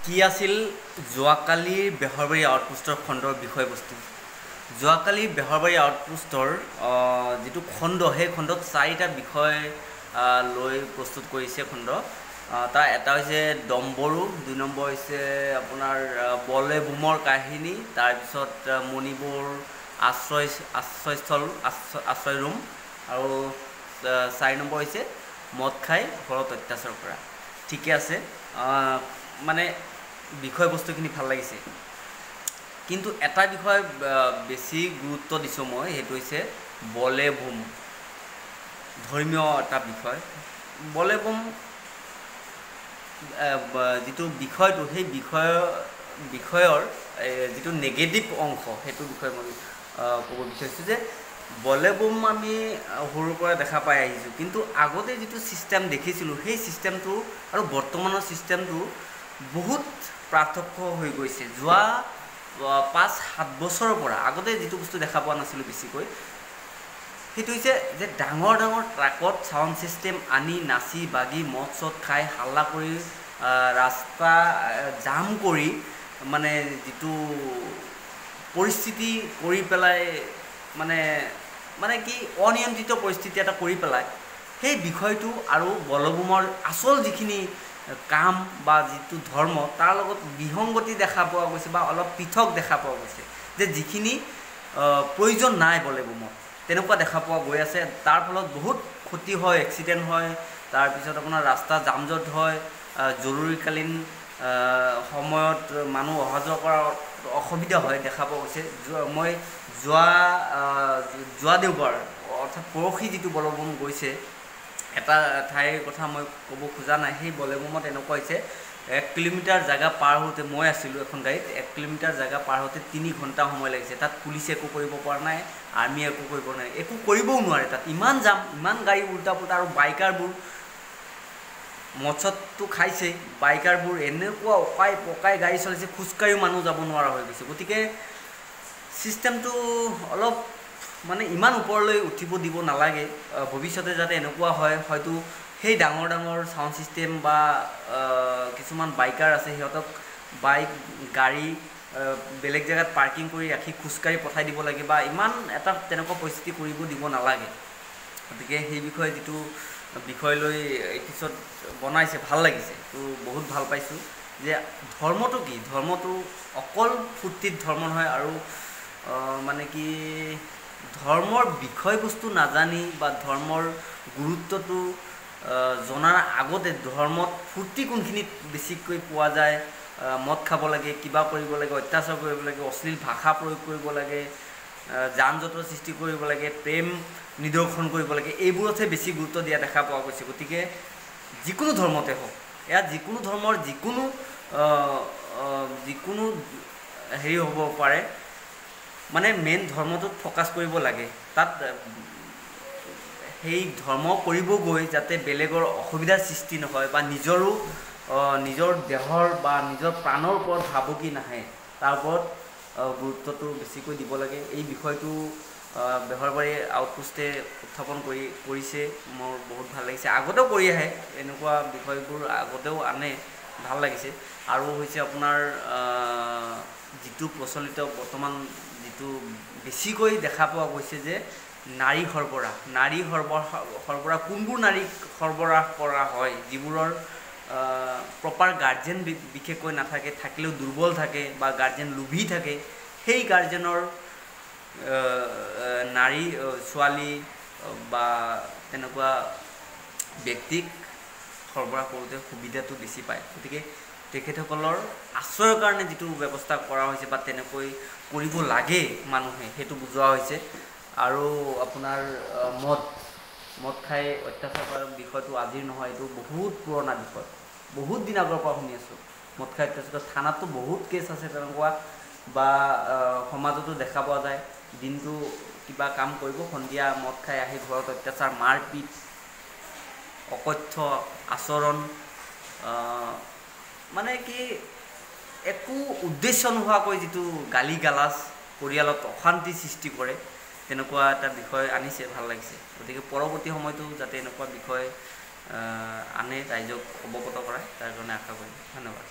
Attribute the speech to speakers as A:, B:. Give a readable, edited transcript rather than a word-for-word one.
A: কি আছিল যোৱাকালিৰ বেহৰবাৰী আউটপোষ্টৰ খণ্ডৰ বিষয়বস্তু। যোৱাকালি বেহৰবাৰী আউটপোষ্টৰ যিটো খণ্ড সেই খণ্ডত 4টা বিষয় লৈ প্ৰস্তুত কৰিছে খণ্ড। তাৰ এটা হৈছে ডম্বৰু, 2 নম্বৰ হৈছে আপোনাৰ বলে বুমৰ কাহিনী, তাৰপিছত মণিপুৰ আশ্ৰয়স্থল আশ্ৰয় ৰুম, আৰু 4 নম্বৰ হৈছে মদ খাই ঘৰত অত্যাচাৰ কৰা। ঠিকে আছে, মানে বিষয়বস্তুখিনি ভাল লাগিছে, কিন্তু এটা বিষয় বেছি গুৰুত্ব দিছোঁ মই, সেইটো হৈছে বলে বুম। ধৰ্মীয় এটা বিষয়। বলে বুম যিটো বিষয়টো, সেই বিষয়ৰ যিটো নেগেটিভ অংশ, সেইটো বিষয়ে মই ক'ব বিচাৰিছোঁ যে বলে বুম আমি সৰুৰ পৰা দেখা পাই আহিছোঁ, কিন্তু আগতে যিটো ছিষ্টেম দেখিছিলোঁ সেই ছিষ্টেমটো আৰু বৰ্তমানৰ ছিষ্টেমটো বহুত পাৰ্থক্য হৈ গৈছে। যোৱা 5-7 বছৰৰ পৰা আগতে যিটো বস্তু দেখা পোৱা নাছিলোঁ বেছিকৈ, সেইটো হৈছে যে ডাঙৰ ডাঙৰ ট্ৰাকত ছাউণ্ড ছিষ্টেম আনি নাচি বাগি মদ চদ খাই হাল্লা কৰি ৰাস্তা জাম কৰি মানে যিটো পৰিস্থিতি কৰি পেলাই মানে কি অনিয়ন্ত্ৰিত পৰিস্থিতি এটা কৰি পেলাই, সেই বিষয়টো আৰু বলবুমৰ আচল যিখিনি কাম বা যিটো ধৰ্ম তাৰ লগত বিসংগতি দেখা পোৱা গৈছে বা অলপ পৃথক দেখা পোৱা গৈছে, যে যিখিনি প্ৰয়োজন নাই বলেবুমত তেনেকুৱা দেখা পোৱা গৈ আছে। তাৰ ফলত বহুত ক্ষতি হয়, এক্সিডেণ্ট হয়, তাৰপিছত আপোনাৰ ৰাস্তা যাম জঁট হয়, জৰুৰীকালীন সময়ত মানুহ অহা যোৱা কৰাৰ অসুবিধা হয় দেখা পোৱা গৈছে। মই যোৱা দেওবাৰ অৰ্থাৎ পৰহি যিটো বলেবুম গৈছে, এটা ঠাইৰ কথা মই ক'ব খোজা নাই, সেই বলেবুমত এনেকুৱা হৈছে 1 কিলোমিটাৰ জেগা পাৰ হওঁতে, মই আছিলোঁ এখন গাড়ীত, 1 কিলোমিটাৰ জেগা পাৰ হওঁতে 3 ঘণ্টা সময় লাগিছে। তাত পুলিচে একো কৰিব পৰা নাই, আৰ্মিয়ে একো কৰিব নাই, একো কৰিবও নোৱাৰে। তাত ইমান জাম, ইমান গাড়ী উল্টা পুল্টা, আৰু বাইকাৰবোৰ মদচদটো খাইছেই, বাইকাৰবোৰ এনেকুৱা অকাই পকাই গাড়ী চলাইছে, খোজকাঢ়িও মানুহ যাব নোৱাৰা হৈ গৈছে। গতিকে ছিষ্টেমটো অলপ মানে ইমান ওপৰলৈ উঠিব দিব নালাগে। ভৱিষ্যতে যাতে এনেকুৱা হয়, হয়তো সেই ডাঙৰ ডাঙৰ ছাউণ্ড ছিষ্টেম বা কিছুমান বাইকাৰ আছে, সিহঁতক বাইক গাড়ী বেলেগ জেগাত পাৰ্কিং কৰি ৰাখি খোজকাঢ়ি পঠাই দিব লাগে, বা ইমান এটা তেনেকুৱা পৰিস্থিতি কৰিব দিব নালাগে। গতিকে সেই বিষয়ে যিটো বিষয় লৈ এপিছ'ড বনাইছে, ভাল লাগিছে, তো বহুত ভাল পাইছোঁ। যে ধৰ্মটো কি, ধৰ্মটো অকল ফূৰ্তিত ধৰ্ম নহয়, আৰু মানে কি ধৰ্মৰ বিষয়বস্তু নাজানি বা ধৰ্মৰ গুৰুত্বটো জনাৰ আগতে ধৰ্মত ফূৰ্তি কোনখিনিত বেছিকৈ পোৱা যায়, মদ খাব লাগে, কিবা কৰিব লাগে, অত্যাচাৰ কৰিব লাগে, অশ্লীল ভাষা প্ৰয়োগ কৰিব লাগে, যান জঁটৰ সৃষ্টি কৰিব লাগে, প্ৰেম নিদৰ্শন কৰিব লাগে, এইবোৰতহে বেছি গুৰুত্ব দিয়া দেখা পোৱা গৈছে। গতিকে যিকোনো ধৰ্মতে হওক, ইয়াত যিকোনো ধৰ্মৰ যিকোনো হেৰি হ'ব পাৰে, মানে মেইন ধৰ্মটোত ফ'কাছ কৰিব লাগে। তাত সেই ধৰ্ম কৰিব গৈ যাতে বেলেগৰ অসুবিধাৰ সৃষ্টি নহয়, বা নিজৰ দেহৰ বা নিজৰ প্ৰাণৰ ওপৰত ভাবুকি নাহে, তাৰ ওপৰত গুৰুত্বটো বেছিকৈ দিব লাগে। এই বিষয়টো বেহৰবাৰী আউটপোষ্টে উত্থাপন কৰিছে, মোৰ বহুত ভাল লাগিছে। আগতেও কৰি আহে এনেকুৱা বিষয়বোৰ, আগতেও আনে, ভাল লাগিছে। আৰু হৈছে আপোনাৰ যিটো প্ৰচলিত বৰ্তমান যিটো বেছিকৈ দেখা পোৱা গৈছে যে নাৰী সৰবৰাহ, কোনবোৰ নাৰীক সৰবৰাহ কৰা হয়, যিবোৰৰ প্ৰপাৰ গাৰ্জেন বিশেষকৈ নাথাকে, থাকিলেও দুৰ্বল থাকে বা গাৰ্জেন লোভী থাকে, সেই গাৰ্জেনৰ নাৰী ছোৱালী বা তেনেকুৱা ব্যক্তিক সৰবৰাহ কৰোঁতে সুবিধাটো বেছি পায়। গতিকে তেখেতসকলৰ আশ্ৰয়ৰ কাৰণে যিটো ব্যৱস্থা কৰা হৈছে বা তেনেকৈ কৰিব লাগে মানুহে, সেইটো বুজোৱা হৈছে। আৰু আপোনাৰ মদ খাই অত্যাচাৰ কৰাৰ বিষয়টো আজিৰ নহয়, এইটো বহুত পুৰণা বিষয়, বহুত দিন আগৰ পৰা শুনি আছোঁ। মদ খাই অত্যাচাৰ, থানাততো বহুত কেছ আছে তেনেকুৱা, বা সমাজতো দেখা পোৱা যায়। দিনটো কিবা কাম কৰিব, সন্ধিয়া মদ খাই আহি ঘৰত অত্যাচাৰ, মাৰপিট, অকথ্য আচৰণ, মানে কি একো উদ্দেশ্য নোহোৱাকৈ যিটো গালি গালাজ, পৰিয়ালত অশান্তি সৃষ্টি কৰে, তেনেকুৱা এটা বিষয় আনিছে, ভাল লাগিছে। গতিকে পৰৱৰ্তী সময়তো যাতে এনেকুৱা বিষয় আনে, ৰাইজক অৱগত কৰায়, তাৰ কাৰণে আশা কৰিম। ধন্যবাদ।